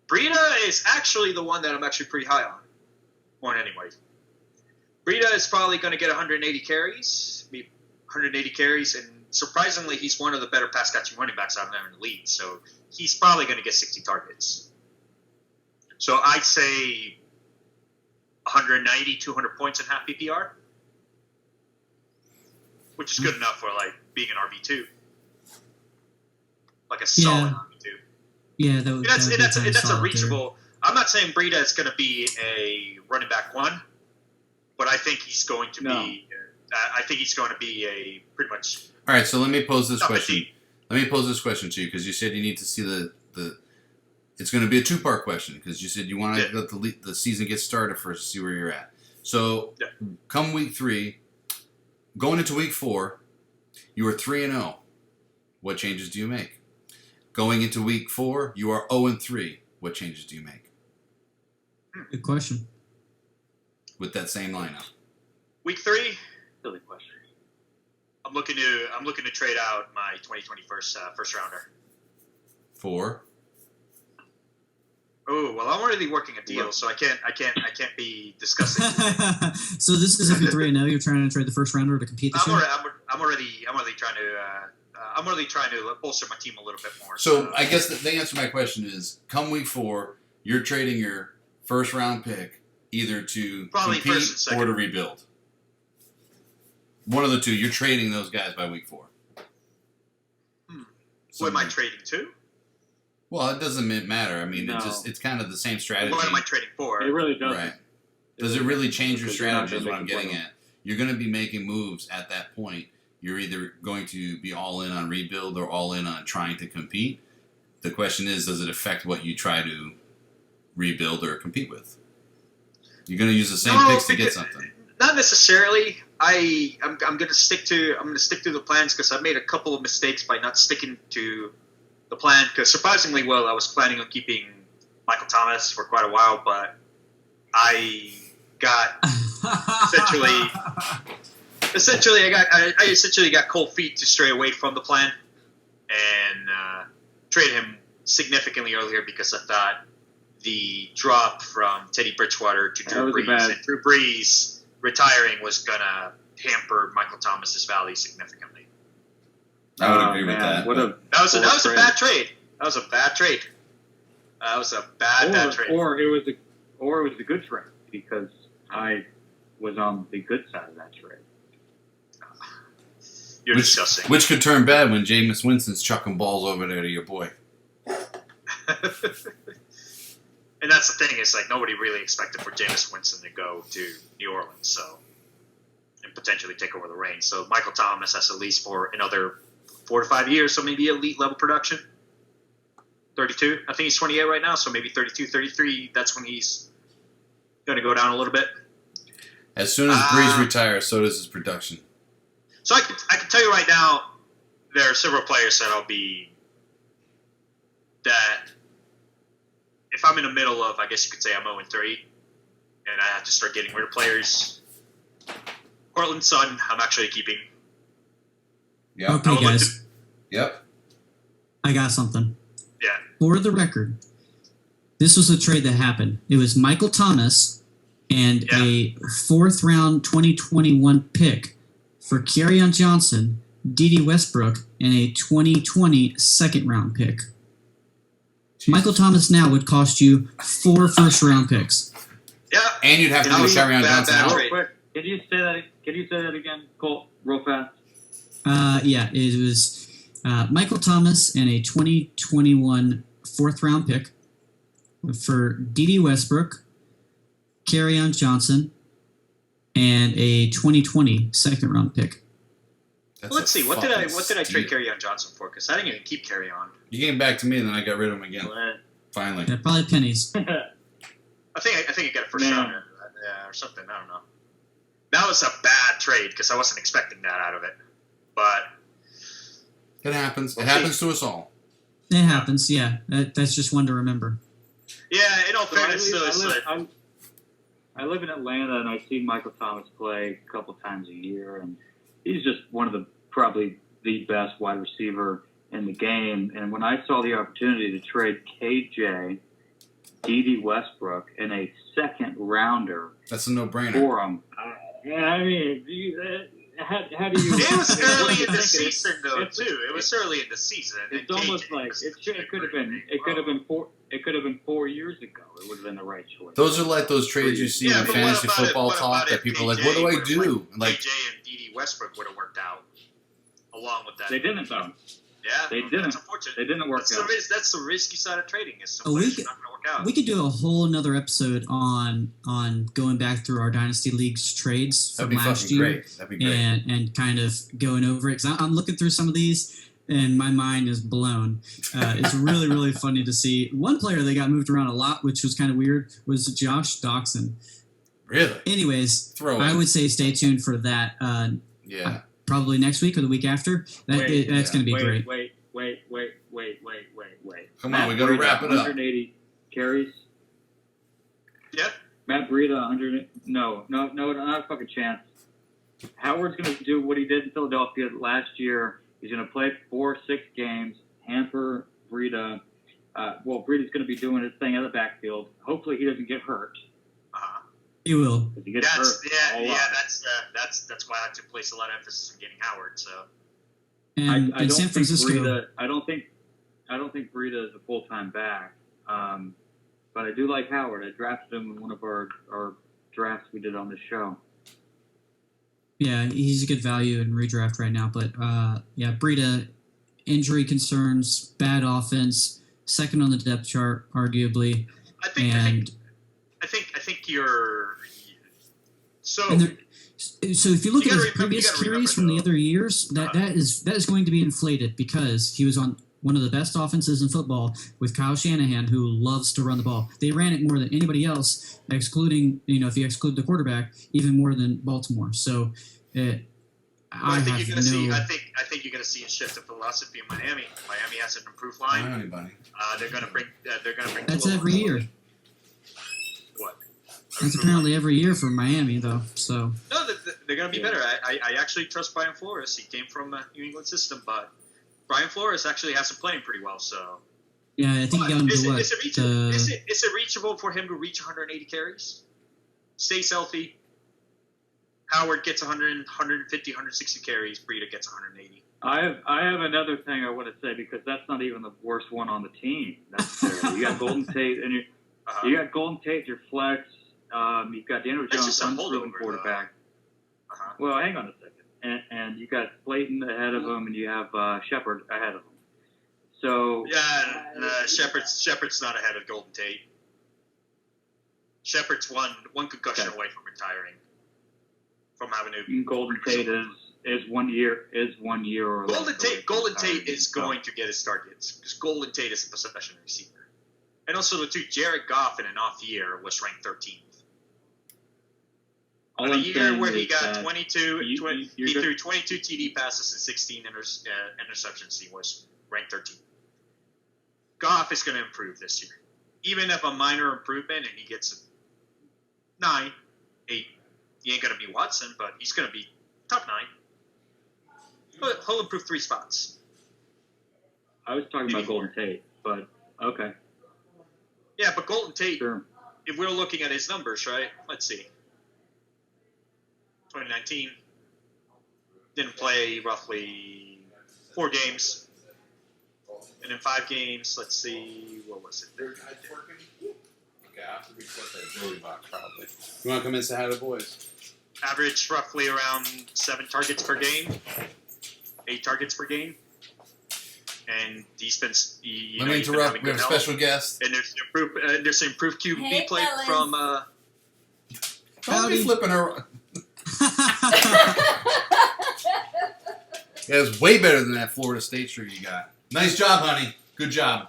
Brieda is actually the one that I'm actually pretty high on anyway. Brieda is probably going to get 180 carries, and surprisingly, he's one of the better pass catching running backs out there in the league. So he's probably going to get 60 targets. So I'd say 190, 200 points in half PPR, which is good enough for like being an RB2, like a solid RB2. Yeah, That's a reachable. I'm not saying Brieda is going to be a running back 1, but I think he's going to be. I think he's going to be a pretty much. All right, so let me pose this Top question. 15. Let me pose this question to you because you said you need to see the. It's going to be a 2-part question because you said you want to let the season get started first to see where you're at. So, come week 3, going into week 4, you are 3-0. What changes do you make? Going into week 4, you are 0-3. What changes do you make? Good question. With that same lineup. Week 3, Silly question. I'm looking to trade out my 2020 first rounder. 4. Oh well, I'm already working a deal, so I can't be discussing. So this is if you're 3-0, you're trying to trade the first rounder to compete this year. I'm already trying to bolster my team a little bit more. So I guess the answer to my question is, come week 4, you're trading your first round pick either to Probably compete first and second. or to rebuild. One of the two. You're trading those guys by week 4. Who am I trading to? Well, it doesn't matter. I mean, No. it's kind of the same strategy. What am I trading for? It really doesn't. Right. Does it really change your Because you're not strategy is gonna what I'm make a getting play. at. You're going to be making moves at that point. You're either going to be all in on rebuild or all in on trying to compete. The question is, does it affect what you try to rebuild or compete with? You're going to use the same picks to get something. Not necessarily. I'm going to stick to the plans because I made a couple of mistakes by not sticking to the plan. Because surprisingly, I was planning on keeping Michael Thomas for quite a while, but I got essentially I got cold feet to stray away from the plan and trade him significantly earlier because I thought the drop from Teddy Bridgewater to Drew Brees and Drew Brees retiring was gonna hamper Michael Thomas's value significantly. I would agree with that. That was a bad trade. That was a bad trade. Bad trade. Or it was a good trade because I was on the good side of that trade. You're disgusting. Which could turn bad when Jameis Winston's chucking balls over there to your boy. And that's the thing, is like nobody really expected for Jameis Winston to go to New Orleans, and potentially take over the reins. So Michael Thomas has at least for another 4 to 5 years, so maybe elite level production. 32. I think he's 28 right now, so maybe 32, 33. That's when he's going to go down a little bit. As soon as Breeze retires, so does his production. So I can tell you right now, there are several players that if I'm in the middle of, I guess you could say I'm 0-3, and I have to start getting rid of players. Portland Sun, I'm actually keeping. Yeah. Okay, guys. Yep. I got something. Yeah. For the record, this was a trade that happened. It was Michael Thomas and a 4th round 2021 pick for Kerryon Johnson, D.D. Westbrook, and a 2020 2nd round pick. Michael Thomas now would cost you 4 first-round picks. Yeah. And you'd have to move Kerryon Johnson out. Real quick, can you say that again, Colt, real fast? Yeah, it was Michael Thomas and a 2021 4th-round pick for D.D. Westbrook, Kerryon Johnson, and a 2020 2nd-round pick. Let's see. What did I trade Kerryon Johnson for? Because I didn't even keep Kerryon. You gave him back to me, and then I got rid of him again. Finally. Yeah, probably pennies. I think I got a first rounder, or something. I don't know. That was a bad trade because I wasn't expecting that out of it. But it happens. It happens to us all. It happens. Yeah, that's just one to remember. Yeah, in all fairness, I live in Atlanta, and I see Michael Thomas play a couple times a year, and he's just one of probably the best wide receiver in the game. And when I saw the opportunity to trade KJ, D.D. Westbrook, and a 2nd rounder, that's a no-brainer for him. I mean, how do you? It was early in the season, though. It was early in the season. It's almost like it could have been. It could have been 4. It could have been 4 years ago. It would have been the right choice. Those are like those trades you see in fantasy football talk that people are like, what do I do? Like KJ and D.D. Westbrook would have worked out along with that. They didn't, though. Yeah, they didn't. That's unfortunate. They didn't work out. That's the risky side of trading. Is some players not going to work out. We could do a whole another episode on going back through our Dynasty Leagues trades from last year. Great. That'd be great. And kind of going over it. Because I'm looking through some of these, and my mind is blown. It's really, really funny to see. One player that got moved around a lot, which was kind of weird, was Josh Doxson. Really? Anyways, I would say stay tuned for that. Probably next week or the week after. That's going to be great. Wait. Come on, we got to wrap it up. 180 carries. Yeah. Matt Brieda, 100. No, not a fucking chance. Howard's going to do what he did in Philadelphia last year. He's going to play 4-6 games, hamper Brieda. Breida's going to be doing his thing out of the backfield. Hopefully he doesn't get hurt. He will. He gets hurt. That's why I have to place a lot of emphasis on getting Howard. So, and in San Francisco, I don't think Brieda is a full-time back. But I do like Howard. I drafted him in one of our drafts we did on the show. Yeah, he's a good value in redraft right now. But Brieda, injury concerns, bad offense, 2nd on the depth chart, arguably. I think you're so. So if you look at his previous carries from the other years, that is going to be inflated because he was on one of the best offenses in football with Kyle Shanahan, who loves to run the ball. They ran it more than anybody else, excluding, if you exclude the quarterback, even more than Baltimore. So I think you're going to see a shift of philosophy in Miami. Miami has an improved line. They're going to bring. That's every year. What? That's apparently every year for Miami, though. So no, they're going to be better. I actually trust Brian Flores. He came from a New England system, but Brian Flores actually has him playing pretty well. So yeah, I think he got him to what? Is it reachable for him to reach 180 carries? Stays healthy. Howard gets 100, 150, 160 carries. Brieda gets 180. I have another thing I want to say because that's not even the worst one on the team. You got Golden Tate and you got Golden Tate, your flex. You've got Daniel Jones, unproven quarterback. Well, hang on a second. And you got Slayton ahead of him, and you have Shepard ahead of him. So Shepard's not ahead of Golden Tate. Shepard's one concussion away from retiring. From having to Golden Tate is 1 year or Golden Tate is going to get his targets because Golden Tate is a possession receiver, and also the two Jared Goff in an off year was ranked 13th. All On a I'm year saying where he is got that 22, he you're threw 22 TD passes and 16 interceptions. He was ranked 13. Goff is going to improve this year. Even if a minor improvement and he gets a 9, 8, he ain't going to be Watson, but he's going to be top 9. But he'll improve 3 spots. I was talking Maybe about Golden Tate, but okay. Yeah, but Golden Tate, Sure. if we're looking at his numbers, right? Let's see. 2019, didn't play roughly 4 games. And in 5 games, let's see, what was it? Okay, I have to reset that jewelry box probably. You want to come in and say hi to the boys? Average roughly around 7 targets per game, 8 targets per game. And he's been, Let me interrupt. We have a special guest. And there's an improved QB Hey, play fellas. from. Don't be flipping her. Yeah, it's way better than that Florida State shirt you got. Nice job, honey. Good job.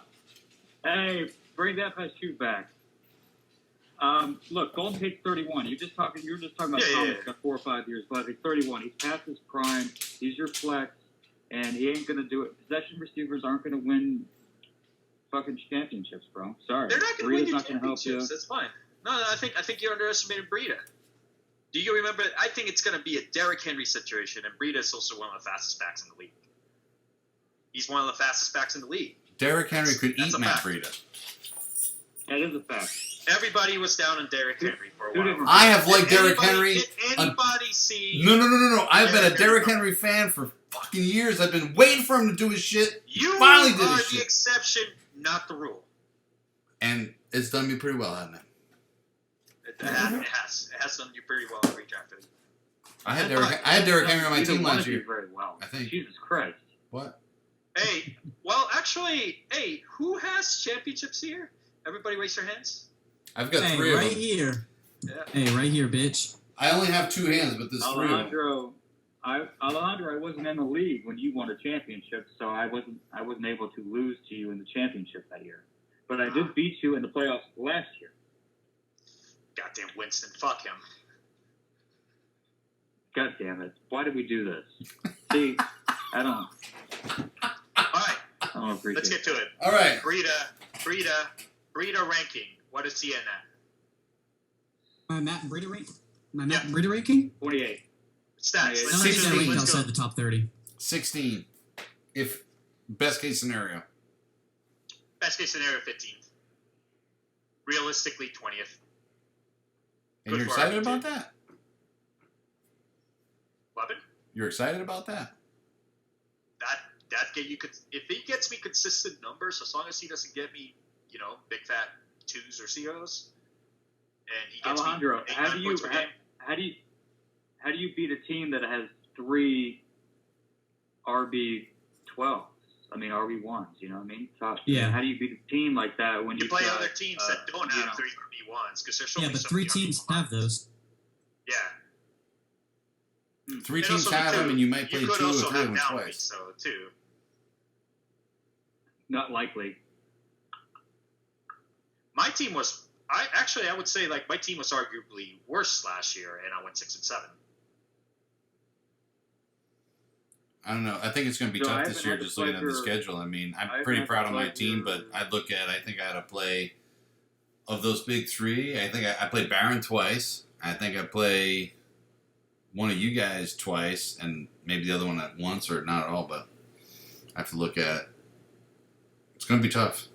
Hey, bring that shoe back. Look, Golden Tate's 31. You were just talking about Thomas got 4 or 5 years left. He's 31. He's past his prime. He's your flex, and he ain't gonna do it. Possession receivers aren't gonna win fucking championships, bro. Sorry. They're not going to win you not gonna help you. championships. That's fine. No, I think you're underestimating Brieda. Do you remember? I think it's going to be a Derrick Henry situation, and Brieda is also one of the fastest backs in the league. He's one of the fastest backs in the league. Derrick Henry could That's eat a Matt fact. Brieda. That is a fact. Everybody was down on Derrick Henry for a while. I have liked Derrick Henry. Did anybody see? No. I've been a Derrick Derrick Henry. Henry fan for fucking years. I've been waiting for him to do his shit. You Finally did are his the shit. exception, not the rule. And it's done me pretty well, hasn't it? It has done you pretty well in redraft. I had Derrick Henry on my team last year. Very well. I think. Jesus Christ. What? Hey, well, actually, who has championships here? Everybody raise their hands. I've got Hey, 3 of right them. here. Yeah. Hey, right here, bitch. I only have 2 hands, but there's 3 of them. Alejandro, I wasn't in the league when you won a championship, so I wasn't able to lose to you in the championship that year. But I did beat you in the playoffs last year. Goddamn Winston, fuck him. God damn it! Why did we do this? See, I don't appreciate. Let's get to it. All right. Brieda ranking. What is he in at? My Matt Brieda ranking? 28. Stats. No, Let's I think see that ranked let's outside go. the top 30. 16. If best case scenario. Best case scenario, 15th. Realistically, 20th. And Good you're for excited RB2. about that? Love it. You're excited about that? That get you could if he gets me consistent numbers, as long as he doesn't get me, big fat 2s or COs, and he gets Alejandro, me 8, how 9 do points per game. you beat a team that has 3 RB12s? I mean RB1s. You know what I mean? Yeah. How do you beat a team like that when You you play got, other teams that don't have 3 RB1s because there's Yeah, only but so 3 many teams RB1s. have those. Yeah. 3 And teams also, have too, them, and you might play you 2 could or also 3 of have them down twice. weeks, so too. Not likely. My team was. I would say my team was arguably worse last year, and I went 6 and 7. I don't know. I think it's going to be So I tough this haven't year had the just looking at the pleasure- schedule. I mean, I I'm haven't pretty had proud the of my pleasure- team, but I think I had to play, of those big 3, I think I played Barron twice. I think I play one of you guys twice, and maybe the other one at once or not at all, but I have to look at it. It's going to be tough.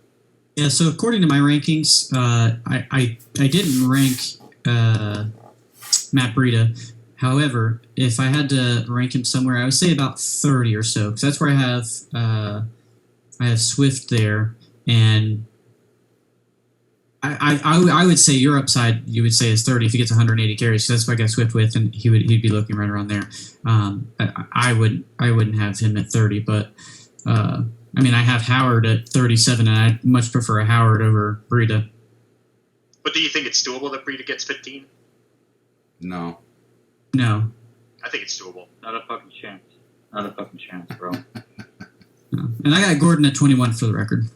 Yeah, so according to my rankings, I didn't rank Matt Brieda. However, if I had to rank him somewhere, I would say about 30 or so, because that's where I have Swift there, and I would say your upside you would say is 30 if he gets 180 carries, because that's what I got Swift with, and he'd be looking right around there. I wouldn't have him at 30, but I mean I have Howard at 37, and I'd much prefer a Howard over Brieda. But do you think it's doable that Brieda gets 15? No. No. I think it's doable. Not a fucking chance. Not a fucking chance, bro. No. And I got Gordon at 21 for the record.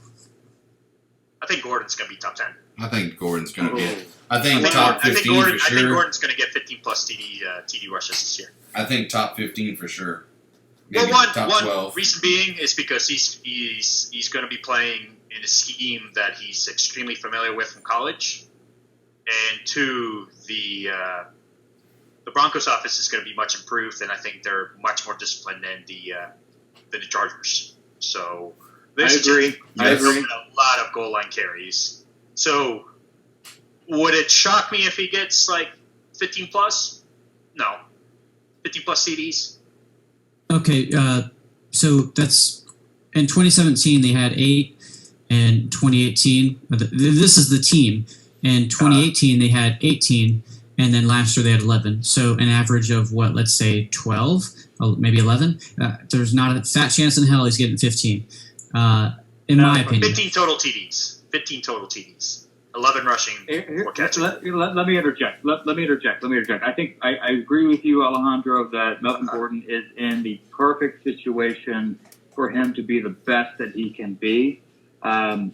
I think Gordon's going to be top 10. I think Gordon's going to get. Oh. I think top 15 for I think sure. Gordon's going to get 15 plus TD rushes this year. I think top 15 for sure. Maybe Well, top one 12. reason being is because he's going to be playing in a scheme that he's extremely familiar with from college, and two, the Broncos offense is going to be much improved, and I think they're much more disciplined than the Chargers. So I agree. I agree. A lot of goal line carries. So would it shock me if he gets like 15 plus? No, 15 plus CDs. Okay, so that's in 2017 they had 8, and 2018 this is the team. In 2018 they had 18, and then last year they had 11. So an average of what? Let's say 12, maybe 11. There's not a fat chance in hell he's getting 15. In my opinion, 15 total TDs. 15 total TDs. 11 rushing. Or catching. Let me interject. Let me interject. I think I agree with you, Alejandro, that Melvin Gordon is in the perfect situation for him to be the best that he can be. I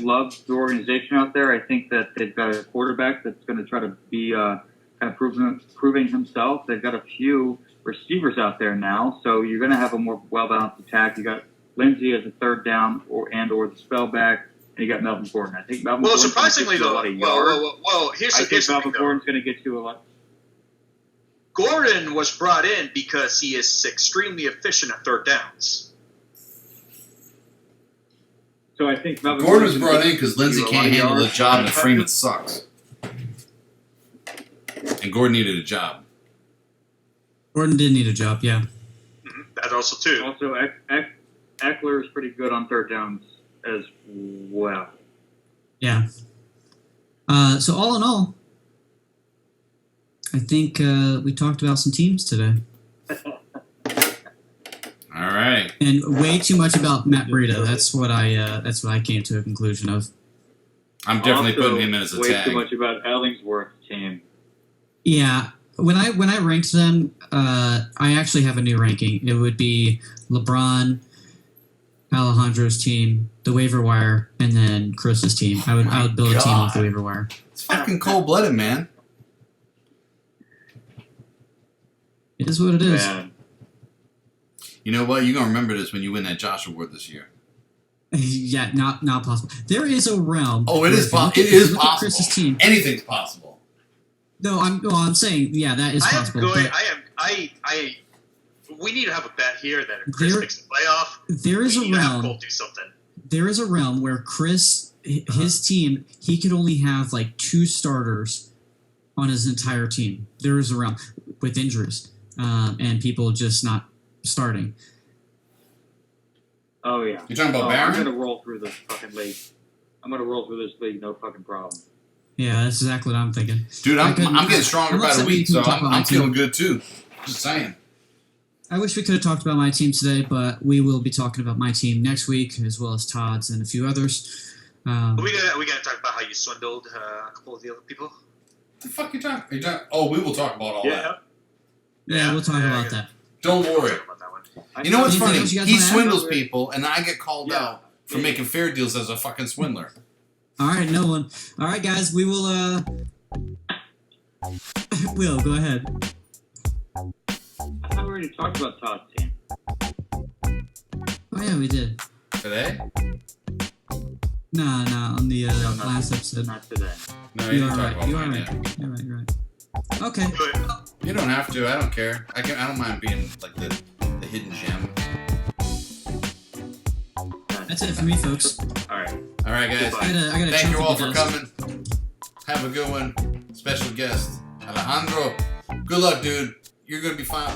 love the organization out there. I think that they've got a quarterback that's going to try to be kind of proving himself. They've got a few receivers out there now, so you're going to have a more well-balanced attack. You got Lindsey as a third down or the spellback. And you got Melvin Gordon. I think Melvin Gordon's surprisingly, though, here's I the think Melvin thing, Gordon's going to get you a lot. Gordon was brought in because he is extremely efficient at third downs. So I think Melvin Gordon was brought in because Lindsey can't handle the job and Freeman Freeman sucks. And Gordon needed a job. Gordon did need a job, yeah. Mm-hmm. That also too. Also, Eckler is pretty good on third downs as well. Yeah. So all in all, I think we talked about some teams today. All right. And way too much about Matt Brieda. That's what I came to a conclusion of. I'm definitely Also, putting him in as a way tag. too much about Ellingsworth's team. Yeah. When I ranked them, I actually have a new ranking. It would be LeBron, Alejandro's team, the waiver wire, and then Chris's team. I would build a team off the waiver wire. It's fucking cold-blooded, man. It is what it is. Man. You know what? You're going to remember this when you win that Josh Award this year. Yeah, not possible. There is a realm. Oh, it is possible. It Look is at possible. Chris's team. Anything's possible. No, I'm saying, yeah, that is possible. We need to have a bet here that if Chris makes the playoff, there is we a need to have realm. Cole do something. There is a realm where Chris, his team, he could only have like 2 starters on his entire team. There is a realm with injuries and people just not starting. Oh, yeah. You talking about Barron? I'm going to roll through this fucking league. No fucking problem. Yeah, that's exactly what I'm thinking. Dude, I'm getting stronger by the week, so I'm feeling good too. Just saying. I wish we could have talked about my team today, but we will be talking about my team next week, as well as Todd's and a few others. We got to talk about how you swindled a couple of the other people. The fuck you talking? Oh, we will talk about all that. Yeah, we'll talk about that. Don't worry. Talk about that one. You know what's funny? Else you guys He wanna add? swindles people, and I get called out for making fair deals as a fucking swindler. All right, no one. All right, guys, we will. Will, go ahead. I thought we already talked about Todd's team. Oh yeah, we did. Today? No, on the last episode. Not today. No, You you are can talk right. about You are mine right. now. You're right. Okay. You don't have to. I don't care. I don't mind being like the hidden gem. That's it for me, folks. All right. All right, guys. I gotta Thank you jump all to for the desk. coming. Have a good one. Special guest, Alejandro. Good luck, dude. You're gonna be fine.